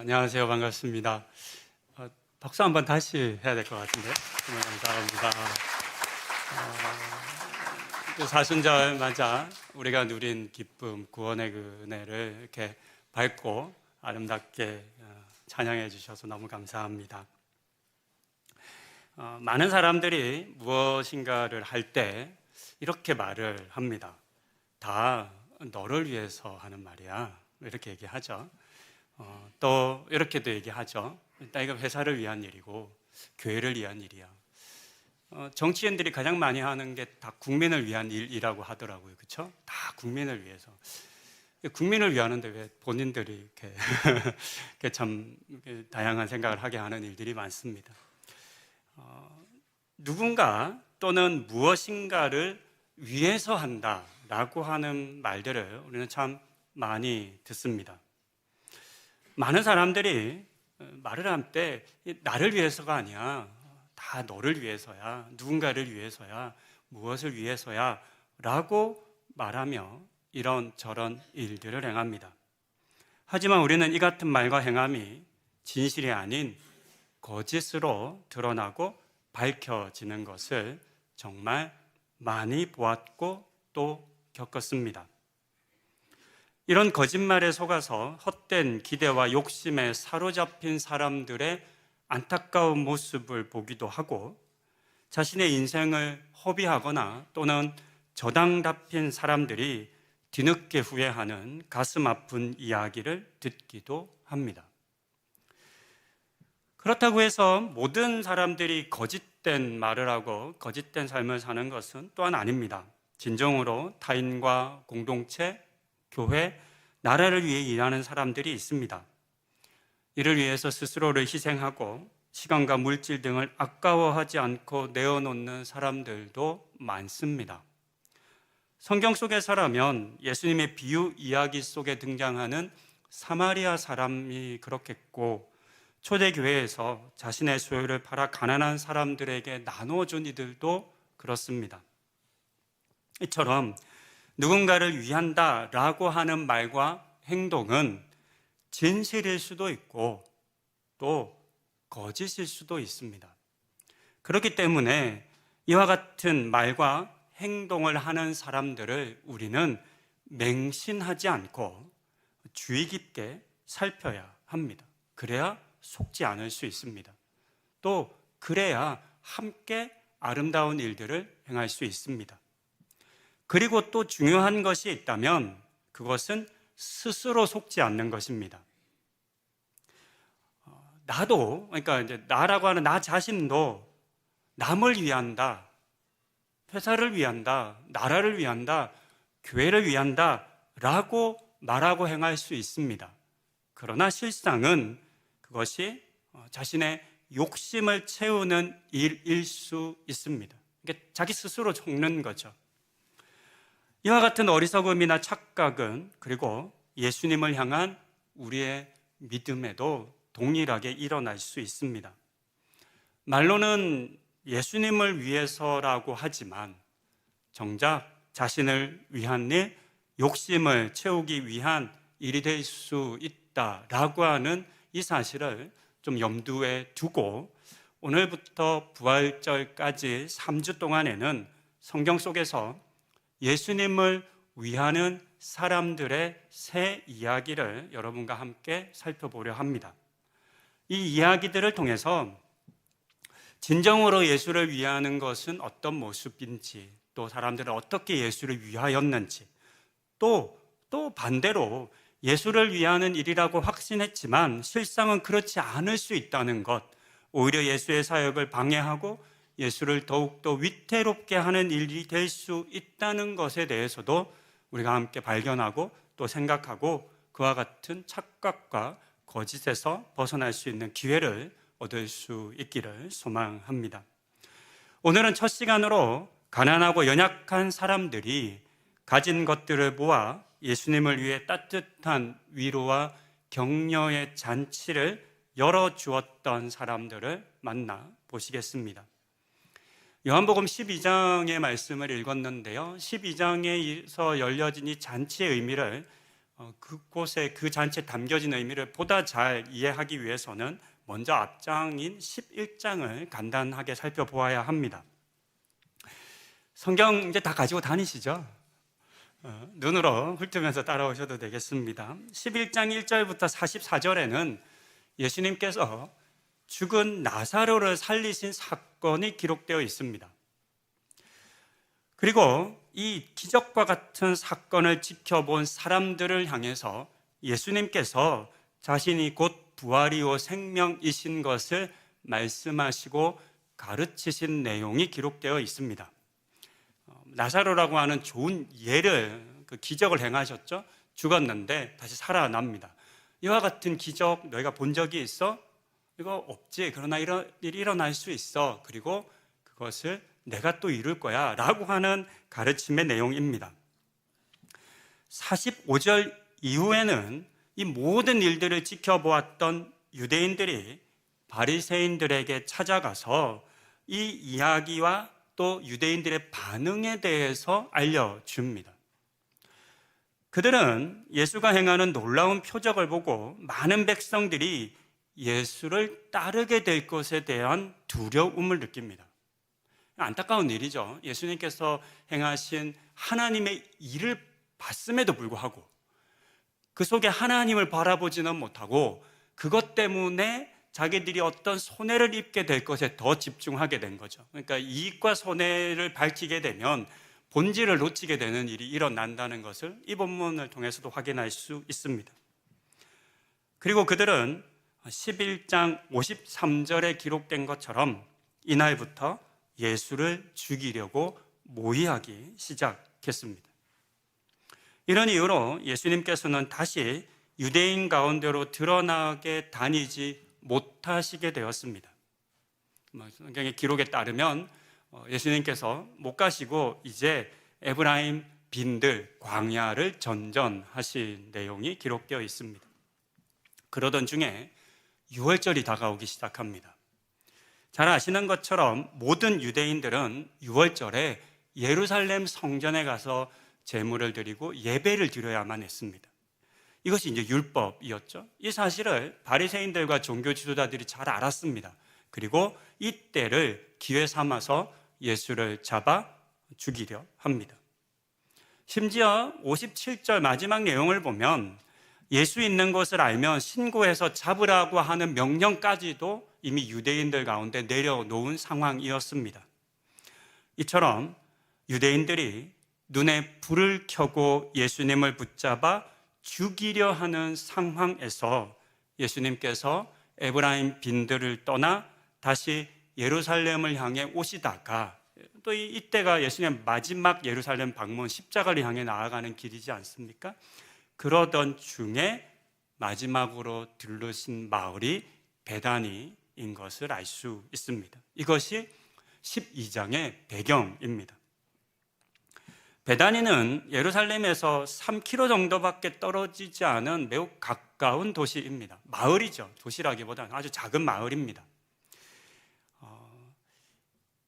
안녕하세요. 반갑습니다. 박수 한번 다시 해야 될 것 같은데. 정말 감사합니다. 그 사순절 맞아 우리가 누린 기쁨, 구원의 그 은혜를 이렇게 밝고 아름답게 찬양해 주셔서 너무 감사합니다. 많은 사람들이 무엇인가를 할 때 이렇게 말을 합니다. 다 너를 위해서 하는 말이야. 이렇게 얘기하죠. 또 이렇게도 얘기하죠. 일단 이거 회사를 위한 일이고 교회를 위한 일이야. 정치인들이 가장 많이 하는 게 다 국민을 위한 일이라고 하더라고요. 그렇죠? 다 국민을 위해서. 국민을 위하는데 왜 본인들이 이렇게 참 다양한 생각을 하게 하는 일들이 많습니다. 누군가 또는 무엇인가를 위해서 한다라고 하는 말들을 우리는 참 많이 듣습니다. 많은 사람들이 말을 할 때 나를 위해서가 아니야, 다 너를 위해서야, 누군가를 위해서야, 무엇을 위해서야 라고 말하며 이런저런 일들을 행합니다. 하지만 우리는 이 같은 말과 행함이 진실이 아닌 거짓으로 드러나고 밝혀지는 것을 정말 많이 보았고 또 겪었습니다. 이런 거짓말에 속아서 헛된 기대와 욕심에 사로잡힌 사람들의 안타까운 모습을 보기도 하고, 자신의 인생을 허비하거나 또는 저당 잡힌 사람들이 뒤늦게 후회하는 가슴 아픈 이야기를 듣기도 합니다. 그렇다고 해서 모든 사람들이 거짓된 말을 하고 거짓된 삶을 사는 것은 또한 아닙니다. 진정으로 타인과 공동체, 교회, 나라를 위해 일하는 사람들이 있습니다. 이를 위해서 스스로를 희생하고 시간과 물질 등을 아까워하지 않고 내어놓는 사람들도 많습니다. 성경 속에서라면 예수님의 비유 이야기 속에 등장하는 사마리아 사람이 그렇겠고, 초대교회에서 자신의 소유를 팔아 가난한 사람들에게 나눠준 이들도 그렇습니다. 이처럼 누군가를 위한다라고 하는 말과 행동은 진실일 수도 있고 또 거짓일 수도 있습니다. 그렇기 때문에 이와 같은 말과 행동을 하는 사람들을 우리는 맹신하지 않고 주의 깊게 살펴야 합니다. 그래야 속지 않을 수 있습니다. 또 그래야 함께 아름다운 일들을 행할 수 있습니다. 그리고 또 중요한 것이 있다면 그것은 스스로 속지 않는 것입니다. 나도, 그러니까 이제 나라고 하는 나 자신도 남을 위한다, 회사를 위한다, 나라를 위한다, 교회를 위한다 라고 말하고 행할 수 있습니다. 그러나 실상은 그것이 자신의 욕심을 채우는 일일 수 있습니다. 그러니까 자기 스스로 속는 거죠. 이와 같은 어리석음이나 착각은 그리고 예수님을 향한 우리의 믿음에도 동일하게 일어날 수 있습니다. 말로는 예수님을 위해서라고 하지만 정작 자신을 위한 일, 욕심을 채우기 위한 일이 될 수 있다라고 하는 이 사실을 좀 염두에 두고 오늘부터 부활절까지 3주 동안에는 성경 속에서 예수님을 위하는 사람들의 새 이야기를 여러분과 함께 살펴보려 합니다. 이 이야기들을 통해서 진정으로 예수를 위하는 것은 어떤 모습인지, 또 사람들은 어떻게 예수를 위하였는지, 또 반대로 예수를 위하는 일이라고 확신했지만 실상은 그렇지 않을 수 있다는 것, 오히려 예수의 사역을 방해하고 예수를 더욱더 위태롭게 하는 일이 될 수 있다는 것에 대해서도 우리가 함께 발견하고 또 생각하고 그와 같은 착각과 거짓에서 벗어날 수 있는 기회를 얻을 수 있기를 소망합니다. 오늘은 첫 시간으로 가난하고 연약한 사람들이 가진 것들을 모아 예수님을 위해 따뜻한 위로와 격려의 잔치를 열어주었던 사람들을 만나 보시겠습니다. 요한복음 12장의 말씀을 읽었는데요, 12장에서 열려진 이 잔치의 의미를 그곳에 그 잔치에 담겨진 의미를 보다 잘 이해하기 위해서는 먼저 앞장인 11장을 간단하게 살펴보아야 합니다. 성경 이제 다 가지고 다니시죠? 눈으로 훑으면서 따라오셔도 되겠습니다. 11장 1절부터 44절에는 예수님께서 죽은 나사로를 살리신 사건이 기록되어 있습니다. 그리고 이 기적과 같은 사건을 지켜본 사람들을 향해서 예수님께서 자신이 곧 부활이요 생명이신 것을 말씀하시고 가르치신 내용이 기록되어 있습니다. 나사로라고 하는 좋은 예를, 그 기적을 행하셨죠. 죽었는데 다시 살아납니다. 이와 같은 기적 너희가 본 적이 있어? 이거 없지. 그러나 이런 일이 일어날 수 있어. 그리고 그것을 내가 또 이룰 거야 라고 하는 가르침의 내용입니다. 45절 이후에는 이 모든 일들을 지켜보았던 유대인들이 바리새인들에게 찾아가서 이 이야기와 또 유대인들의 반응에 대해서 알려줍니다. 그들은 예수가 행하는 놀라운 표적을 보고 많은 백성들이 예수를 따르게 될 것에 대한 두려움을 느낍니다. 안타까운 일이죠. 예수님께서 행하신 하나님의 일을 봤음에도 불구하고 그 속에 하나님을 바라보지는 못하고 그것 때문에 자기들이 어떤 손해를 입게 될 것에 더 집중하게 된 거죠. 그러니까 이익과 손해를 밝히게 되면 본질을 놓치게 되는 일이 일어난다는 것을 이 본문을 통해서도 확인할 수 있습니다. 그리고 그들은 11장 53절에 기록된 것처럼 이날부터 예수를 죽이려고 모의하기 시작했습니다. 이런 이유로 예수님께서는 다시 유대인 가운데로 드러나게 다니지 못하시게 되었습니다. 성경의 기록에 따르면 예수님께서 못 가시고 이제 에브라임 빈들 광야를 전전하신 내용이 기록되어 있습니다. 그러던 중에 유월절이 다가오기 시작합니다. 잘 아시는 것처럼 모든 유대인들은 유월절에 예루살렘 성전에 가서 제물을 드리고 예배를 드려야만 했습니다. 이것이 이제 율법이었죠. 이 사실을 바리새인들과 종교 지도자들이 잘 알았습니다. 그리고 이때를 기회 삼아서 예수를 잡아 죽이려 합니다. 심지어 57절 마지막 내용을 보면 예수 있는 것을 알면 신고해서 잡으라고 하는 명령까지도 이미 유대인들 가운데 내려놓은 상황이었습니다. 이처럼 유대인들이 눈에 불을 켜고 예수님을 붙잡아 죽이려 하는 상황에서 예수님께서 에브라임 빈들을 떠나 다시 예루살렘을 향해 오시다가 또 이때가 예수님의 마지막 예루살렘 방문 십자가를 향해 나아가는 길이지 않습니까? 그러던 중에 마지막으로 들르신 마을이 베다니인 것을 알 수 있습니다. 이것이 12장의 배경입니다. 베다니는 예루살렘에서 3km 정도밖에 떨어지지 않은 매우 가까운 도시입니다. 마을이죠. 도시라기보다는 아주 작은 마을입니다.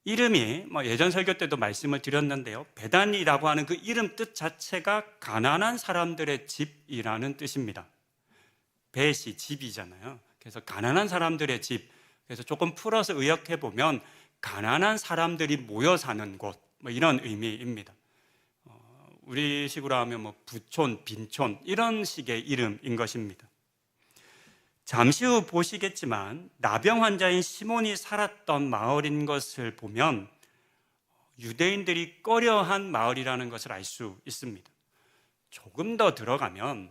이름이 예전 설교 때도 말씀을 드렸는데요. 베다니라고 하는 그 이름 뜻 자체가 가난한 사람들의 집이라는 뜻입니다. 벳이 집이잖아요. 그래서 가난한 사람들의 집. 그래서 조금 풀어서 의역해 보면 가난한 사람들이 모여 사는 곳, 이런 의미입니다. 우리식으로 하면 부촌, 빈촌 이런 식의 이름인 것입니다. 잠시 후 보시겠지만 나병 환자인 시몬이 살았던 마을인 것을 보면 유대인들이 꺼려한 마을이라는 것을 알 수 있습니다. 조금 더 들어가면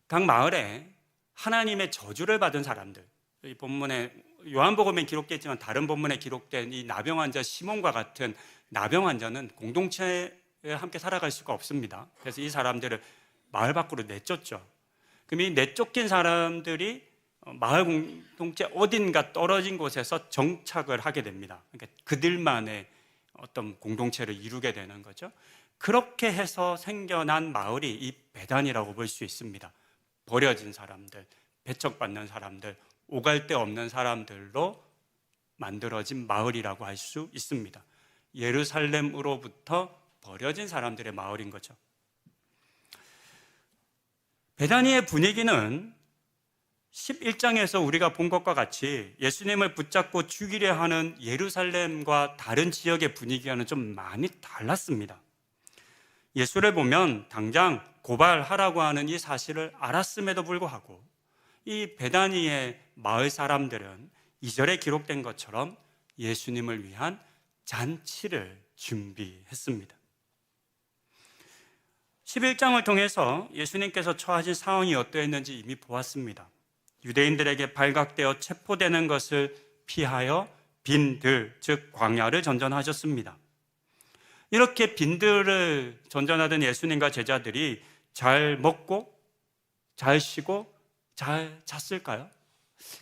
각 마을에 하나님의 저주를 받은 사람들, 이 본문에 요한복음에 기록되어 있지만 다른 본문에 기록된 이 나병 환자 시몬과 같은 나병 환자는 공동체에 함께 살아갈 수가 없습니다. 그래서 이 사람들을 마을 밖으로 내쫓죠. 그럼 이 내쫓긴 사람들이 마을 공동체 어딘가 떨어진 곳에서 정착을 하게 됩니다. 그러니까 그들만의 어떤 공동체를 이루게 되는 거죠. 그렇게 해서 생겨난 마을이 이 베단이라고 볼 수 있습니다. 버려진 사람들, 배척받는 사람들, 오갈 데 없는 사람들로 만들어진 마을이라고 할 수 있습니다. 예루살렘으로부터 버려진 사람들의 마을인 거죠. 베다니의 분위기는 11장에서 우리가 본 것과 같이 예수님을 붙잡고 죽이려 하는 예루살렘과 다른 지역의 분위기와는 좀 많이 달랐습니다. 예수를 보면 당장 고발하라고 하는 이 사실을 알았음에도 불구하고 이 베다니의 마을 사람들은 2절에 기록된 것처럼 예수님을 위한 잔치를 준비했습니다. 11장을 통해서 예수님께서 처하신 상황이 어떠했는지 이미 보았습니다. 유대인들에게 발각되어 체포되는 것을 피하여 빈들, 즉 광야를 전전하셨습니다. 이렇게 빈들을 전전하던 예수님과 제자들이 잘 먹고 잘 쉬고 잘 잤을까요?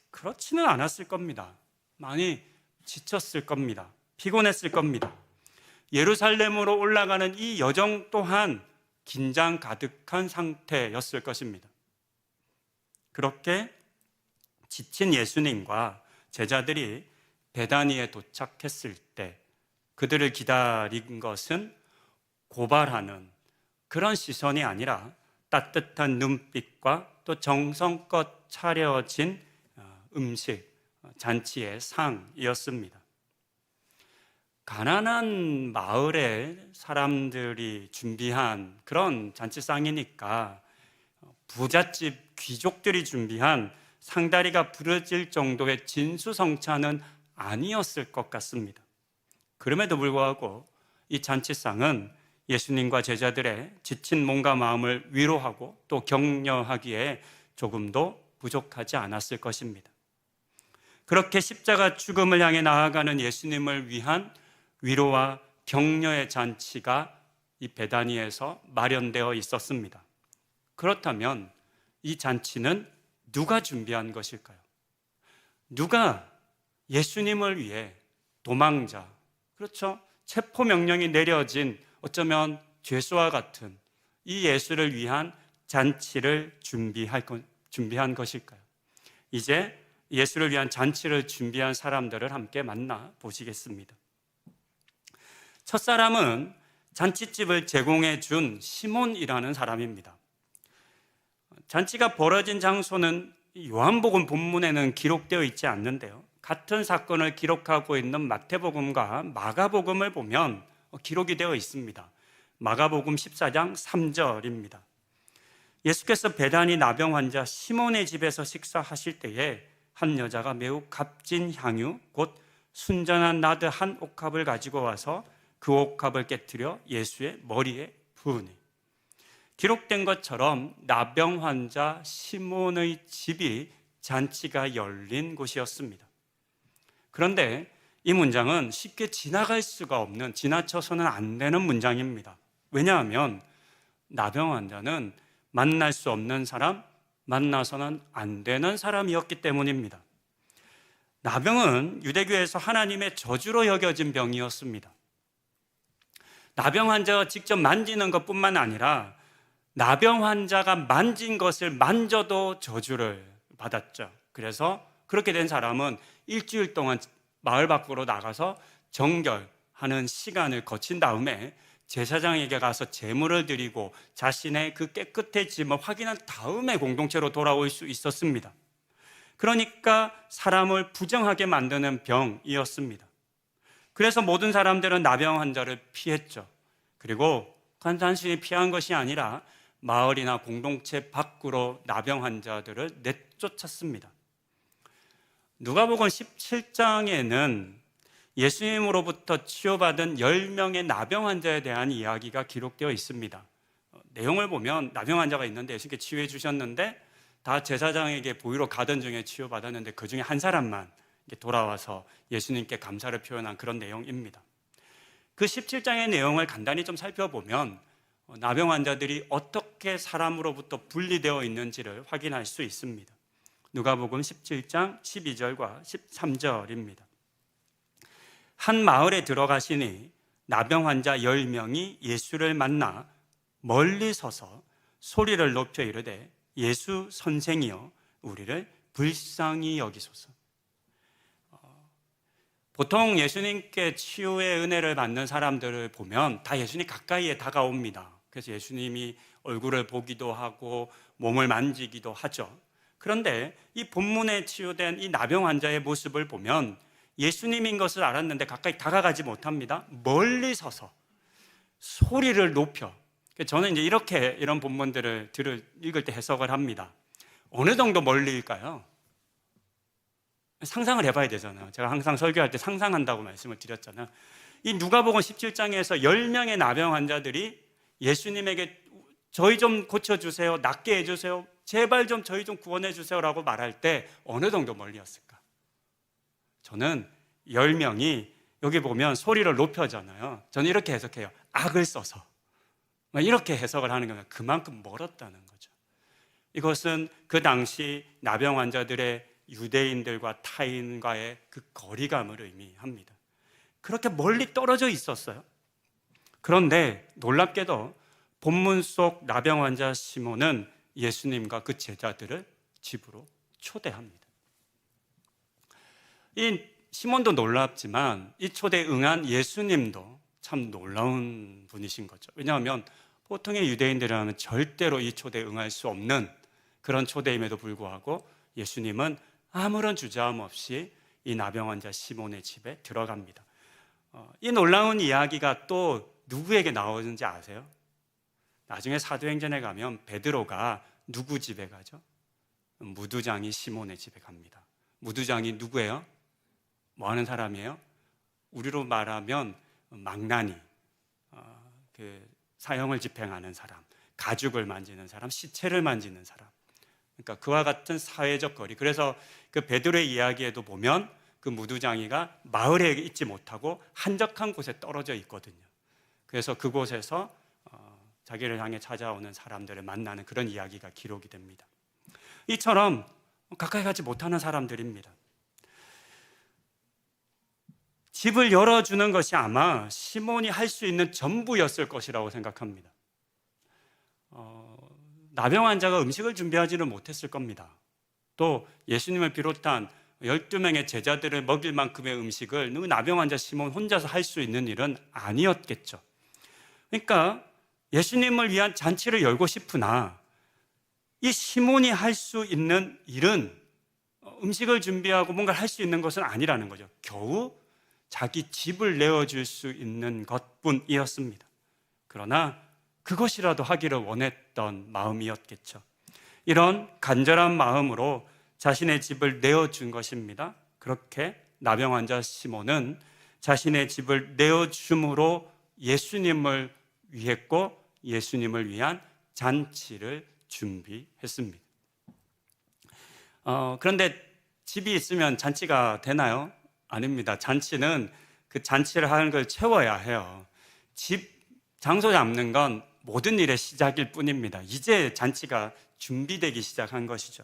그렇지는 않았을 겁니다. 많이 지쳤을 겁니다. 피곤했을 겁니다. 예루살렘으로 올라가는 이 여정 또한 긴장 가득한 상태였을 것입니다. 그렇게 지친 예수님과 제자들이 베다니에 도착했을 때 그들을 기다린 것은 고발하는 그런 시선이 아니라 따뜻한 눈빛과 또 정성껏 차려진 음식, 잔치의 상이었습니다. 가난한 마을의 사람들이 준비한 그런 잔치상이니까 부잣집 귀족들이 준비한 상다리가 부러질 정도의 진수성찬은 아니었을 것 같습니다. 그럼에도 불구하고 이 잔치상은 예수님과 제자들의 지친 몸과 마음을 위로하고 또 격려하기에 조금도 부족하지 않았을 것입니다. 그렇게 십자가 죽음을 향해 나아가는 예수님을 위한 위로와 격려의 잔치가 이 베다니에서 마련되어 있었습니다. 그렇다면 이 잔치는 누가 준비한 것일까요? 누가 예수님을 위해 도망자, 그렇죠? 체포 명령이 내려진 어쩌면 죄수와 같은 이 예수를 위한 잔치를 준비한 것일까요? 이제 예수를 위한 잔치를 준비한 사람들을 함께 만나 보시겠습니다. 첫 사람은 잔치집을 제공해 준 시몬이라는 사람입니다. 잔치가 벌어진 장소는 요한복음 본문에는 기록되어 있지 않는데요. 같은 사건을 기록하고 있는 마태복음과 마가복음을 보면 기록이 되어 있습니다. 마가복음 14장 3절입니다. 예수께서 베다니 나병 환자 시몬의 집에서 식사하실 때에 한 여자가 매우 값진 향유 곧 순전한 나드 한 옥합을 가지고 와서 그 옥합을 깨뜨려 예수의 머리에 부으니, 기록된 것처럼 나병 환자 시몬의 집이 잔치가 열린 곳이었습니다. 그런데 이 문장은 쉽게 지나갈 수가 없는, 지나쳐서는 안 되는 문장입니다. 왜냐하면 나병 환자는 만날 수 없는 사람, 만나서는 안 되는 사람이었기 때문입니다. 나병은 유대교에서 하나님의 저주로 여겨진 병이었습니다. 나병 환자가 직접 만지는 것뿐만 아니라 나병 환자가 만진 것을 만져도 저주를 받았죠. 그래서 그렇게 된 사람은 일주일 동안 마을 밖으로 나가서 정결하는 시간을 거친 다음에 제사장에게 가서 제물을 드리고 자신의 그 깨끗해짐을 확인한 다음에 공동체로 돌아올 수 있었습니다. 그러니까 사람을 부정하게 만드는 병이었습니다. 그래서 모든 사람들은 나병 환자를 피했죠. 그리고 단순히 피한 것이 아니라 마을이나 공동체 밖으로 나병 환자들을 내쫓았습니다. 누가복음 17장에는 예수님으로부터 치유받은 10명의 나병 환자에 대한 이야기가 기록되어 있습니다. 내용을 보면 나병 환자가 있는데 예수님께 치유해 주셨는데 다 제사장에게 보이러 가던 중에 치유받았는데 그 중에 한 사람만 돌아와서 예수님께 감사를 표현한 그런 내용입니다. 그 17장의 내용을 간단히 좀 살펴보면 나병 환자들이 어떻게 사람으로부터 분리되어 있는지를 확인할 수 있습니다. 누가복음 17장 12절과 13절입니다. 한 마을에 들어가시니 나병 환자 10명이 예수를 만나 멀리 서서 소리를 높여 이르되 예수 선생이여 우리를 불쌍히 여기소서. 보통 예수님께 치유의 은혜를 받는 사람들을 보면 다 예수님 가까이에 다가옵니다. 그래서 예수님이 얼굴을 보기도 하고 몸을 만지기도 하죠. 그런데 이 본문에 치유된 이 나병 환자의 모습을 보면 예수님인 것을 알았는데 가까이 다가가지 못합니다. 멀리 서서 소리를 높여. 저는 이제 이렇게 이런 본문들을 읽을 때 해석을 합니다. 어느 정도 멀리일까요? 상상을 해봐야 되잖아요. 제가 항상 설교할 때 상상한다고 말씀을 드렸잖아요. 이 누가복음 17장에서 10명의 나병 환자들이 예수님에게 저희 좀 고쳐주세요, 낫게 해주세요, 제발 좀 저희 좀 구원해 주세요라고 말할 때 어느 정도 멀리였을까? 저는 10명이 여기 보면 소리를 높여잖아요. 저는 이렇게 해석해요. 악을 써서 이렇게 해석을 하는 겁니다. 그만큼 멀었다는 거죠. 이것은 그 당시 나병 환자들의 유대인들과 타인과의 그 거리감을 의미합니다. 그렇게 멀리 떨어져 있었어요. 그런데 놀랍게도 본문 속 나병 환자 시몬은 예수님과 그 제자들을 집으로 초대합니다. 이 시몬도 놀랍지만 이 초대에 응한 예수님도 참 놀라운 분이신 거죠. 왜냐하면 보통의 유대인들이라면 절대로 이 초대에 응할 수 없는 그런 초대임에도 불구하고 예수님은 아무런 주저함 없이 이 나병 환자 시몬의 집에 들어갑니다. 이 놀라운 이야기가 또 누구에게 나오는지 아세요? 나중에 사도행전에 가면 베드로가 누구 집에 가죠? 무두장이 시몬의 집에 갑니다. 무두장이 누구예요? 뭐 하는 사람이에요? 우리로 말하면 망나니, 그 사형을 집행하는 사람, 가죽을 만지는 사람, 시체를 만지는 사람. 그러니까 그와 같은 사회적 거리. 그래서 그 베드로의 이야기에도 보면 그 무두장이가 마을에 있지 못하고 한적한 곳에 떨어져 있거든요. 그래서 그곳에서 자기를 향해 찾아오는 사람들을 만나는 그런 이야기가 기록이 됩니다. 이처럼 가까이 가지 못하는 사람들입니다. 집을 열어주는 것이 아마 시몬이 할 수 있는 전부였을 것이라고 생각합니다. 나병 환자가 음식을 준비하지는 못했을 겁니다. 또 예수님을 비롯한 12명의 제자들을 먹일 만큼의 음식을 나병 환자 시몬 혼자서 할 수 있는 일은 아니었겠죠. 그러니까 예수님을 위한 잔치를 열고 싶으나 이 시몬이 할 수 있는 일은 음식을 준비하고 뭔가를 할 수 있는 것은 아니라는 거죠. 겨우 자기 집을 내어줄 수 있는 것뿐이었습니다. 그러나 그것이라도 하기를 원했던 마음이었겠죠. 이런 간절한 마음으로 자신의 집을 내어준 것입니다. 그렇게 나병 환자 시몬은 자신의 집을 내어줌으로 예수님을 위했고 예수님을 위한 잔치를 준비했습니다. 그런데 집이 있으면 잔치가 되나요? 아닙니다. 잔치는 그 잔치를 하는 걸 채워야 해요. 집 장소 잡는 건 모든 일의 시작일 뿐입니다. 이제 잔치가 준비되기 시작한 것이죠.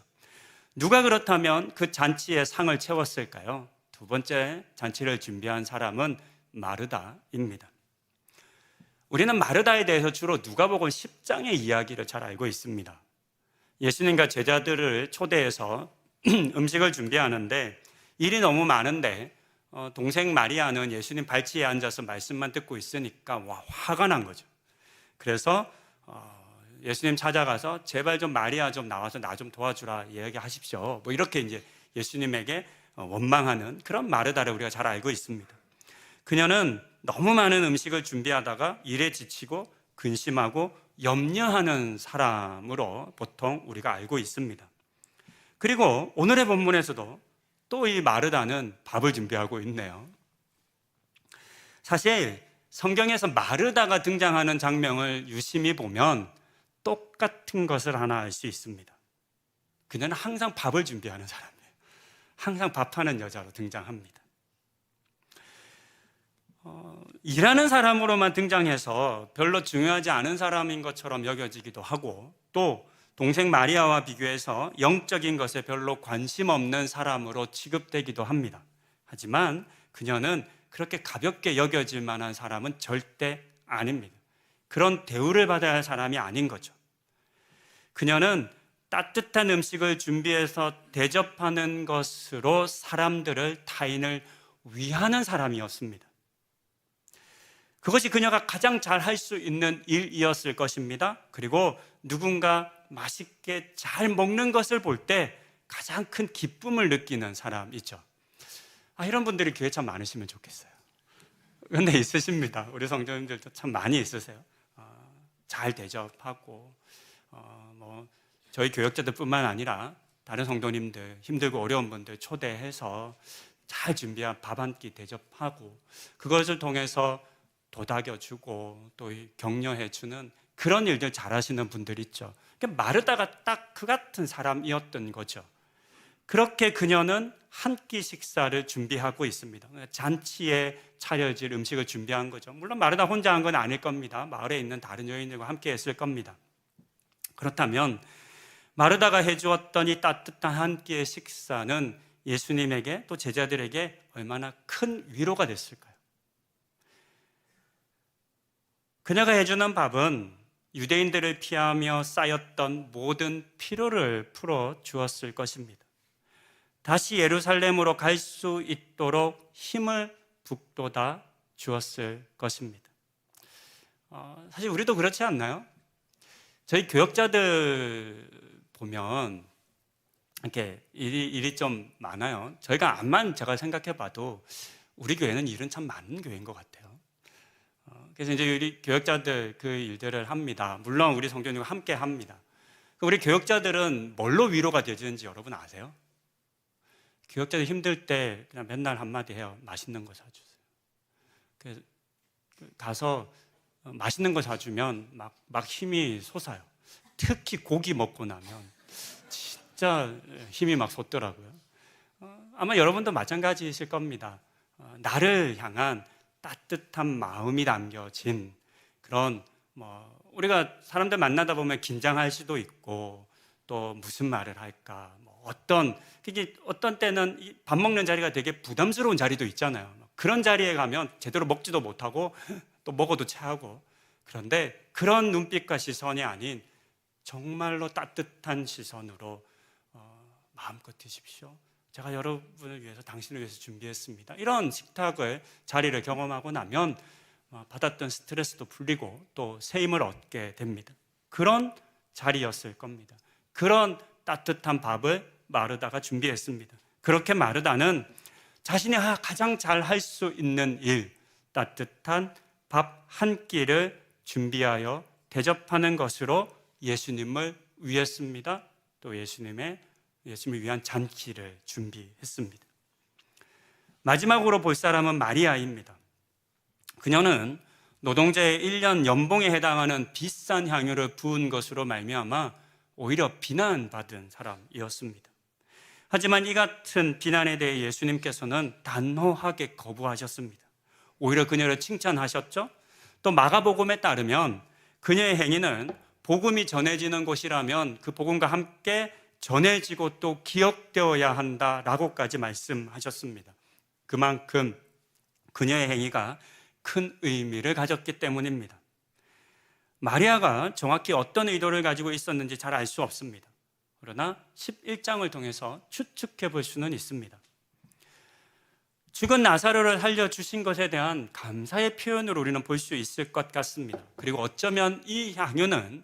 누가 그렇다면 그 잔치의 상을 채웠을까요? 두 번째 잔치를 준비한 사람은 마르다입니다. 우리는 마르다에 대해서 주로 누가복음 10장의 이야기를 잘 알고 있습니다. 예수님과 제자들을 초대해서 음식을 준비하는데 일이 너무 많은데 동생 마리아는 예수님 발치에 앉아서 말씀만 듣고 있으니까 화가 난 거죠. 그래서 예수님 찾아가서 제발 좀 마리아 좀 나와서 나 좀 도와주라 이야기하십시오. 뭐 이렇게 이제 예수님에게 원망하는 그런 마르다를 우리가 잘 알고 있습니다. 그녀는 너무 많은 음식을 준비하다가 일에 지치고 근심하고 염려하는 사람으로 보통 우리가 알고 있습니다. 그리고 오늘의 본문에서도 또 이 마르다는 밥을 준비하고 있네요. 사실 성경에서 마르다가 등장하는 장면을 유심히 보면 똑같은 것을 하나 알 수 있습니다. 그녀는 항상 밥을 준비하는 사람이에요. 항상 밥하는 여자로 등장합니다. 일하는 사람으로만 등장해서 별로 중요하지 않은 사람인 것처럼 여겨지기도 하고 또 동생 마리아와 비교해서 영적인 것에 별로 관심 없는 사람으로 취급되기도 합니다. 하지만 그녀는 그렇게 가볍게 여겨질 만한 사람은 절대 아닙니다. 그런 대우를 받아야 할 사람이 아닌 거죠. 그녀는 따뜻한 음식을 준비해서 대접하는 것으로 사람들을, 타인을 위하는 사람이었습니다. 그것이 그녀가 가장 잘 할 수 있는 일이었을 것입니다. 그리고 누군가 맛있게 잘 먹는 것을 볼 때 가장 큰 기쁨을 느끼는 사람이죠. 이런 분들이 교회 참 많으시면 좋겠어요. 그런데 있으십니다. 우리 성도님들도 참 많이 있으세요. 잘 대접하고 저희 교역자들뿐만 아니라 다른 성도님들, 힘들고 어려운 분들 초대해서 잘 준비한 밥 한 끼 대접하고 그것을 통해서 도닥여주고 또 격려해주는 그런 일들 잘하시는 분들 있죠. 마르다가 딱 그 같은 사람이었던 거죠. 그렇게 그녀는 한 끼 식사를 준비하고 있습니다. 잔치에 차려질 음식을 준비한 거죠. 물론 마르다 혼자 한 건 아닐 겁니다. 마을에 있는 다른 여인들과 함께 했을 겁니다. 그렇다면 마르다가 해주었던 이 따뜻한 한 끼의 식사는 예수님에게 또 제자들에게 얼마나 큰 위로가 됐을까요? 그녀가 해주는 밥은 유대인들을 피하며 쌓였던 모든 피로를 풀어 주었을 것입니다. 다시 예루살렘으로 갈 수 있도록 힘을 북돋아 주었을 것입니다. 사실 우리도 그렇지 않나요? 저희 교역자들 보면 이렇게 일이 좀 많아요. 저희가 암만 제가 생각해 봐도 우리 교회는 일은 참 많은 교회인 것 같아요. 그래서 이제 우리 교역자들 그 일들을 합니다. 물론 우리 성도님과 함께 합니다. 우리 교역자들은 뭘로 위로가 되는지 여러분 아세요? 교역자들 힘들 때 그냥 맨날 한마디 해요. 맛있는 거 사주세요. 그래서 가서 맛있는 거 사주면 막 힘이 솟아요. 특히 고기 먹고 나면 진짜 힘이 막 솟더라고요. 아마 여러분도 마찬가지이실 겁니다. 나를 향한 따뜻한 마음이 담겨진 그런 우리가 사람들 만나다 보면 긴장할 수도 있고 또 무슨 말을 할까 어떤 때는 밥 먹는 자리가 되게 부담스러운 자리도 있잖아요. 그런 자리에 가면 제대로 먹지도 못하고 또 먹어도 체하고 그런데 그런 눈빛과 시선이 아닌 정말로 따뜻한 시선으로 마음껏 드십시오. 제가 여러분을 위해서 당신을 위해서 준비했습니다. 이런 식탁을 자리를 경험하고 나면 받았던 스트레스도 풀리고 또 새 힘을 얻게 됩니다. 그런 자리였을 겁니다. 그런 따뜻한 밥을 마르다가 준비했습니다. 그렇게 마르다는 자신이 가장 잘 할 수 있는 일, 따뜻한 밥 한 끼를 준비하여 대접하는 것으로 예수님을 위했습니다. 또 예수님을 위한 잔치를 준비했습니다. 마지막으로 볼 사람은 마리아입니다. 그녀는 노동자의 1년 연봉에 해당하는 비싼 향유를 부은 것으로 말미암아 오히려 비난받은 사람이었습니다. 하지만 이 같은 비난에 대해 예수님께서는 단호하게 거부하셨습니다. 오히려 그녀를 칭찬하셨죠. 또 마가복음에 따르면 그녀의 행위는 복음이 전해지는 곳이라면 그 복음과 함께 전해지고 또 기억되어야 한다라고까지 말씀하셨습니다. 그만큼 그녀의 행위가 큰 의미를 가졌기 때문입니다. 마리아가 정확히 어떤 의도를 가지고 있었는지 잘 알 수 없습니다. 그러나 11장을 통해서 추측해 볼 수는 있습니다. 죽은 나사로를 살려주신 것에 대한 감사의 표현으로 우리는 볼 수 있을 것 같습니다. 그리고 어쩌면 이 향유는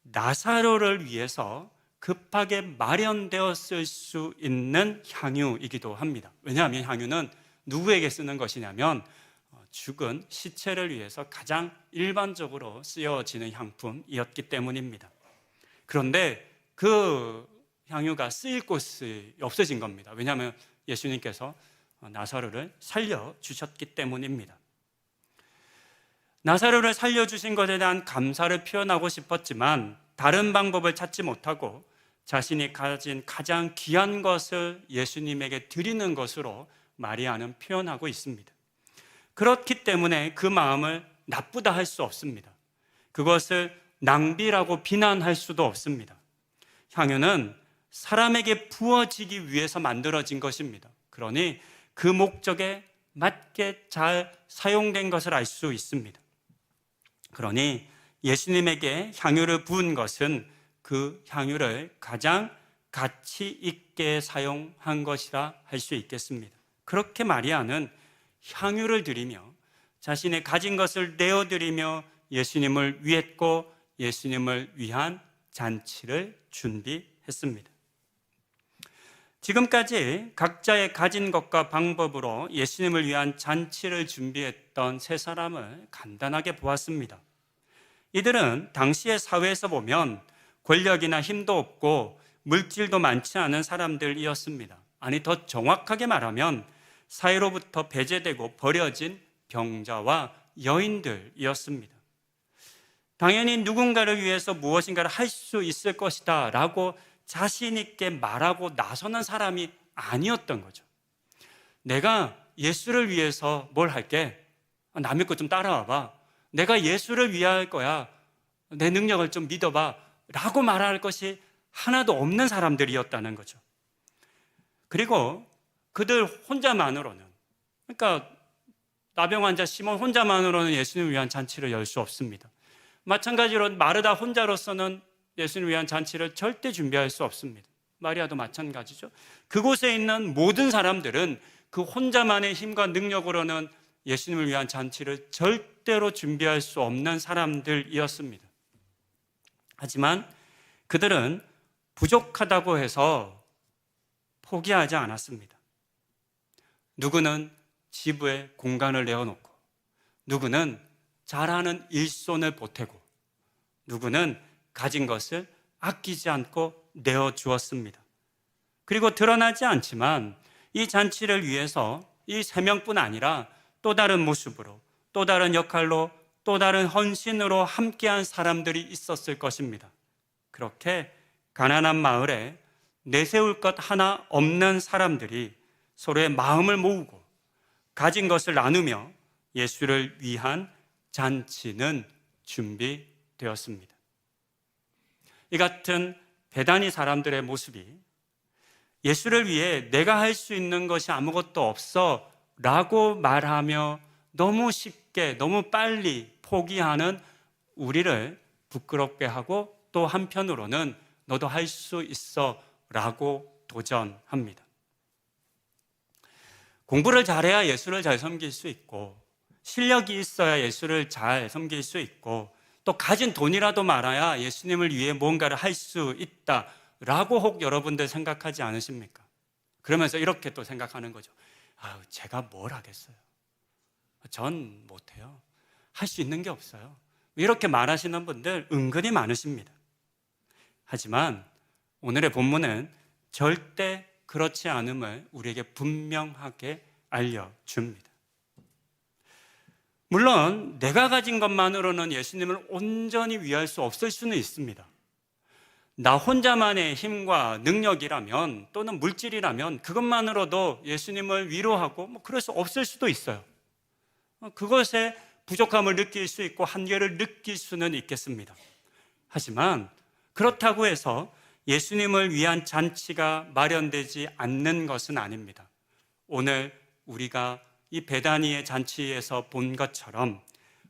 나사로를 위해서 급하게 마련되었을 수 있는 향유이기도 합니다. 왜냐하면 향유는 누구에게 쓰는 것이냐면 죽은 시체를 위해서 가장 일반적으로 쓰여지는 향품이었기 때문입니다. 그런데 그 향유가 쓰일 곳이 없어진 겁니다. 왜냐하면 예수님께서 나사로를 살려주셨기 때문입니다. 나사로를 살려주신 것에 대한 감사를 표현하고 싶었지만 다른 방법을 찾지 못하고 자신이 가진 가장 귀한 것을 예수님에게 드리는 것으로 마리아는 표현하고 있습니다. 그렇기 때문에 그 마음을 나쁘다 할 수 없습니다. 그것을 낭비라고 비난할 수도 없습니다. 향유는 사람에게 부어지기 위해서 만들어진 것입니다. 그러니 그 목적에 맞게 잘 사용된 것을 알 수 있습니다. 그러니 예수님에게 향유를 부은 것은 그 향유를 가장 가치 있게 사용한 것이라 할 수 있겠습니다. 그렇게 마리아는 향유를 드리며 자신의 가진 것을 내어드리며 예수님을 위했고 예수님을 위한 잔치를 준비했습니다. 지금까지 각자의 가진 것과 방법으로 예수님을 위한 잔치를 준비했던 세 사람을 간단하게 보았습니다. 이들은 당시의 사회에서 보면 권력이나 힘도 없고 물질도 많지 않은 사람들이었습니다. 아니, 더 정확하게 말하면 사회로부터 배제되고 버려진 병자와 여인들이었습니다. 당연히 누군가를 위해서 무엇인가를 할 수 있을 것이다 라고 자신 있게 말하고 나서는 사람이 아니었던 거죠. 내가 예수를 위해서 뭘 할게? 남의 것 좀 따라와봐. 내가 예수를 위할 거야. 내 능력을 좀 믿어봐 라고 말할 것이 하나도 없는 사람들이었다는 거죠. 그리고 그들 혼자만으로는, 그러니까 나병 환자 시몬 혼자만으로는 예수님을 위한 잔치를 열 수 없습니다. 마찬가지로 마르다 혼자로서는 예수님을 위한 잔치를 절대 준비할 수 없습니다. 마리아도 마찬가지죠. 그곳에 있는 모든 사람들은 그 혼자만의 힘과 능력으로는 예수님을 위한 잔치를 절대로 준비할 수 없는 사람들이었습니다. 하지만 그들은 부족하다고 해서 포기하지 않았습니다. 누구는 집에 공간을 내어놓고, 누구는 잘하는 일손을 보태고, 누구는 가진 것을 아끼지 않고 내어주었습니다. 그리고 드러나지 않지만 이 잔치를 위해서 이 세 명뿐 아니라 또 다른 모습으로, 또 다른 역할로, 또 다른 헌신으로 함께한 사람들이 있었을 것입니다. 그렇게 가난한 마을에 내세울 것 하나 없는 사람들이 서로의 마음을 모으고 가진 것을 나누며 예수를 위한 잔치는 준비되었습니다. 이 같은 베다니 사람들의 모습이 예수를 위해 내가 할 수 있는 것이 아무것도 없어 라고 말하며 너무 쉽게, 너무 빨리 포기하는 우리를 부끄럽게 하고, 또 한편으로는 너도 할 수 있어 라고 도전합니다. 공부를 잘해야 예수를 잘 섬길 수 있고, 실력이 있어야 예수를 잘 섬길 수 있고, 또 가진 돈이라도 많아야 예수님을 위해 뭔가를 할 수 있다라고 혹 여러분들 생각하지 않으십니까? 그러면서 이렇게 또 생각하는 거죠. 제가 뭘 하겠어요? 전 못해요. 할 수 있는 게 없어요. 이렇게 말하시는 분들 은근히 많으십니다. 하지만 오늘의 본문은 절대 그렇지 않음을 우리에게 분명하게 알려줍니다. 물론 내가 가진 것만으로는 예수님을 온전히 위할 수 없을 수는 있습니다. 나 혼자만의 힘과 능력이라면, 또는 물질이라면 그것만으로도 예수님을 위로하고 그럴 수 없을 수도 있어요. 그것에 부족함을 느낄 수 있고 한계를 느낄 수는 있겠습니다. 하지만 그렇다고 해서 예수님을 위한 잔치가 마련되지 않는 것은 아닙니다. 오늘 우리가 이 베다니의 잔치에서 본 것처럼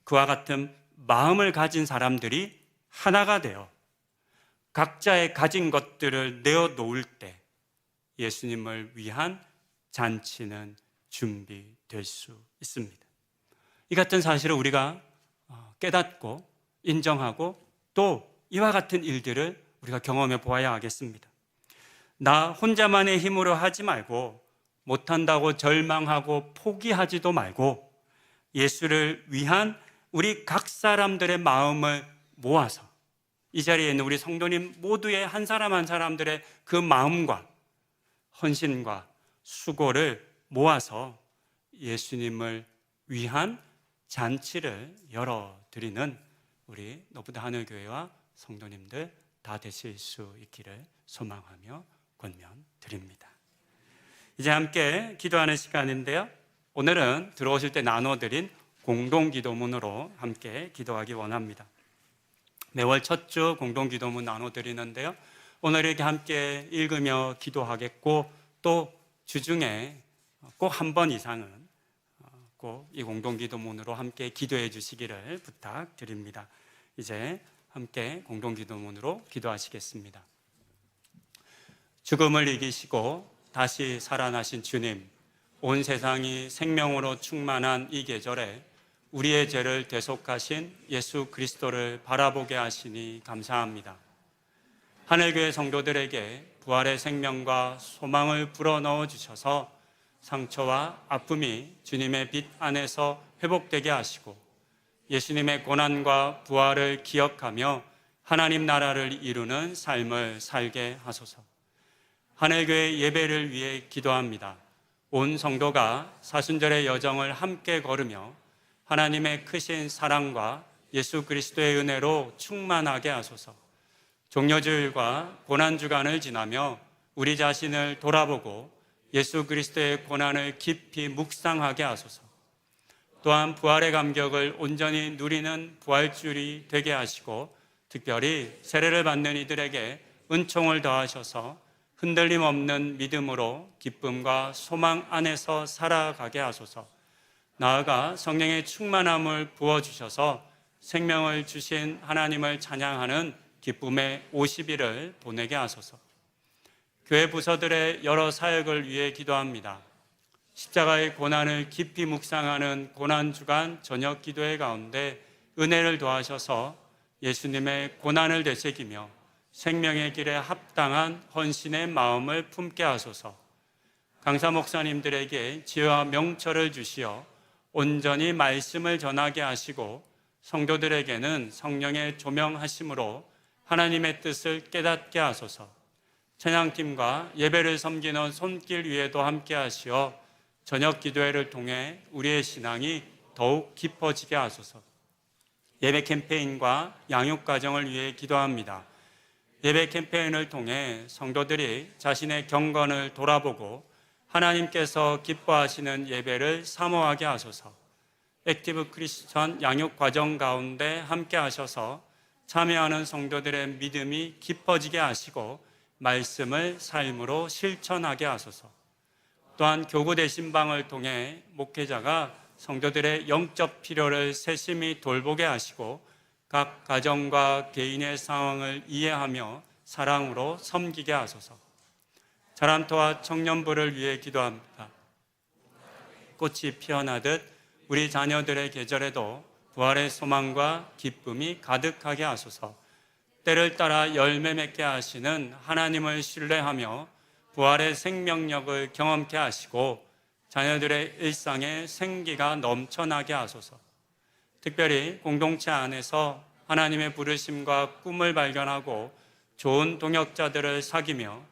그와 같은 마음을 가진 사람들이 하나가 되어 각자의 가진 것들을 내어놓을 때 예수님을 위한 잔치는 준비될 수 있습니다. 이 같은 사실을 우리가 깨닫고 인정하고 또 이와 같은 일들을 우리가 경험해 보아야 하겠습니다. 나 혼자만의 힘으로 하지 말고, 못한다고 절망하고 포기하지도 말고, 예수를 위한 우리 각 사람들의 마음을 모아서 이 자리에 있는 우리 성도님 모두의 한 사람 한 사람들의 그 마음과 헌신과 수고를 모아서 예수님을 위한 잔치를 열어드리는 우리 노브다 하늘교회와 성도님들 다 되실 수 있기를 소망하며 권면드립니다. 이제 함께 기도하는 시간인데요, 오늘은 들어오실 때 나눠드린 공동기도문으로 함께 기도하기 원합니다. 매월 첫 주 공동기도문 나눠드리는데요, 오늘 이렇게 함께 읽으며 기도하겠고, 또 주중에 꼭 한 번 이상은 꼭 이 공동기도문으로 함께 기도해 주시기를 부탁드립니다. 이제 함께 공동기도문으로 기도하시겠습니다. 죽음을 이기시고 다시 살아나신 주님, 온 세상이 생명으로 충만한 이 계절에 우리의 죄를 대속하신 예수 그리스도를 바라보게 하시니 감사합니다. 하늘교회 성도들에게 부활의 생명과 소망을 불어넣어 주셔서 상처와 아픔이 주님의 빛 안에서 회복되게 하시고 예수님의 고난과 부활을 기억하며 하나님 나라를 이루는 삶을 살게 하소서. 하늘교회 예배를 위해 기도합니다. 온 성도가 사순절의 여정을 함께 걸으며 하나님의 크신 사랑과 예수 그리스도의 은혜로 충만하게 하소서. 종려주일과 고난주간을 지나며 우리 자신을 돌아보고 예수 그리스도의 고난을 깊이 묵상하게 하소서. 또한 부활의 감격을 온전히 누리는 부활주일이 되게 하시고 특별히 세례를 받는 이들에게 은총을 더하셔서 흔들림 없는 믿음으로 기쁨과 소망 안에서 살아가게 하소서. 나아가 성령의 충만함을 부어주셔서 생명을 주신 하나님을 찬양하는 기쁨의 50일을 보내게 하소서. 교회 부서들의 여러 사역을 위해 기도합니다. 십자가의 고난을 깊이 묵상하는 고난주간 저녁 기도회 가운데 은혜를 더하셔서 예수님의 고난을 되새기며 생명의 길에 합당한 헌신의 마음을 품게 하소서. 강사 목사님들에게 지혜와 명철을 주시어 온전히 말씀을 전하게 하시고 성도들에게는 성령의 조명하심으로 하나님의 뜻을 깨닫게 하소서. 찬양팀과 예배를 섬기는 손길 위에도 함께 하시어 저녁 기도회를 통해 우리의 신앙이 더욱 깊어지게 하소서. 예배 캠페인과 양육 과정을 위해 기도합니다. 예배 캠페인을 통해 성도들이 자신의 경건을 돌아보고 하나님께서 기뻐하시는 예배를 사모하게 하소서. 액티브 크리스천 양육 과정 가운데 함께 하셔서 참여하는 성도들의 믿음이 깊어지게 하시고 말씀을 삶으로 실천하게 하소서. 또한 교구 대신방을 통해 목회자가 성도들의 영적 필요를 세심히 돌보게 하시고 각 가정과 개인의 상황을 이해하며 사랑으로 섬기게 하소서. 자람토와 청년부를 위해 기도합니다. 꽃이 피어나듯 우리 자녀들의 계절에도 부활의 소망과 기쁨이 가득하게 하소서. 때를 따라 열매 맺게 하시는 하나님을 신뢰하며 부활의 생명력을 경험케 하시고 자녀들의 일상에 생기가 넘쳐나게 하소서. 특별히 공동체 안에서 하나님의 부르심과 꿈을 발견하고 좋은 동역자들을 사귀며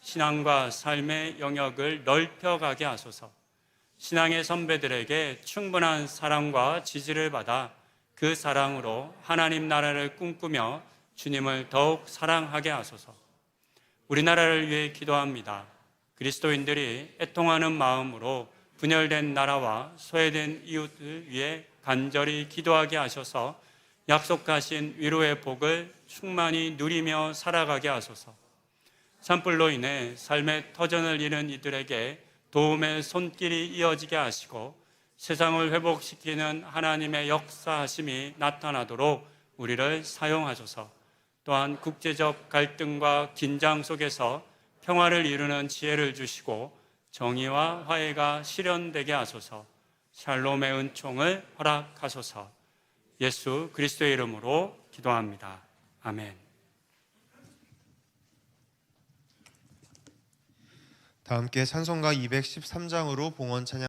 신앙과 삶의 영역을 넓혀가게 하소서. 신앙의 선배들에게 충분한 사랑과 지지를 받아 그 사랑으로 하나님 나라를 꿈꾸며 주님을 더욱 사랑하게 하소서. 우리나라를 위해 기도합니다. 그리스도인들이 애통하는 마음으로 분열된 나라와 소외된 이웃을 위해 간절히 기도하게 하셔서 약속하신 위로의 복을 충만히 누리며 살아가게 하소서. 산불로 인해 삶의 터전을 잃은 이들에게 도움의 손길이 이어지게 하시고 세상을 회복시키는 하나님의 역사하심이 나타나도록 우리를 사용하소서. 또한 국제적 갈등과 긴장 속에서 평화를 이루는 지혜를 주시고 정의와 화해가 실현되게 하소서. 샬롬의 은총을 허락하소서. 예수 그리스도의 이름으로 기도합니다. 아멘. 다 함께 찬송가 213장으로 봉헌 찬양